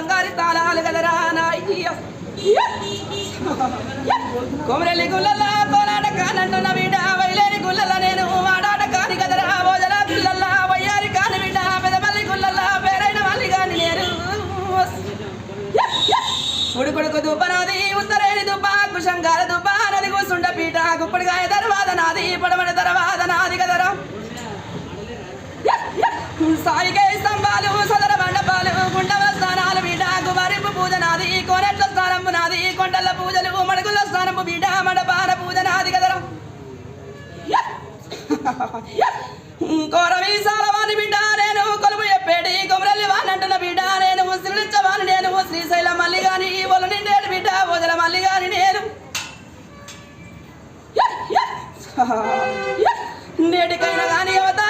బంగారు తాళాలు కదరా నాయ్య కొమరెల్లి గుళ్ళల్లా కోలాట కానంటున్న బిడ్డ వైలేని గుళ్ళల్లా నేను వాడాట కాని కదరా భోజన గుళ్ళల్లా వయ్యారి కాని బిడ్డ పెదపల్లి గుళ్ళల్లా పేరైన మల్లి కాని నేను ఉడుకుడుకు దుబ్బ నాది ఉత్తరేని దుబ్బ కుశంగాల దుబ్బ నది కూసుండ పీట గుప్పడికాయ తర్వాత నాది పడమని తర్వాత నాది కదరా సాయికే స్తంభాలు సదర మండపాలు గుండవ స్థానాలు బిడ్డ గుమరింపు పూజ నాది కోనెట్ల స్థానము నాది కొండల పూజలు మడుగుల స్థానము బిడ్డ మండపాల పూజ నాది కదరా కోరవీసాల వాణి బిడ్డ నేను కొలుపు చెప్పేటి కొమరల్లి వానంటున్న బిడ్డ నేను శ్రీలిచ్చవాణి నేను శ్రీశైలం మల్లి గాని ఒల నిండేటి బిడ్డ ఓజల మల్లి గాని నేను నేటికైనా గాని అవత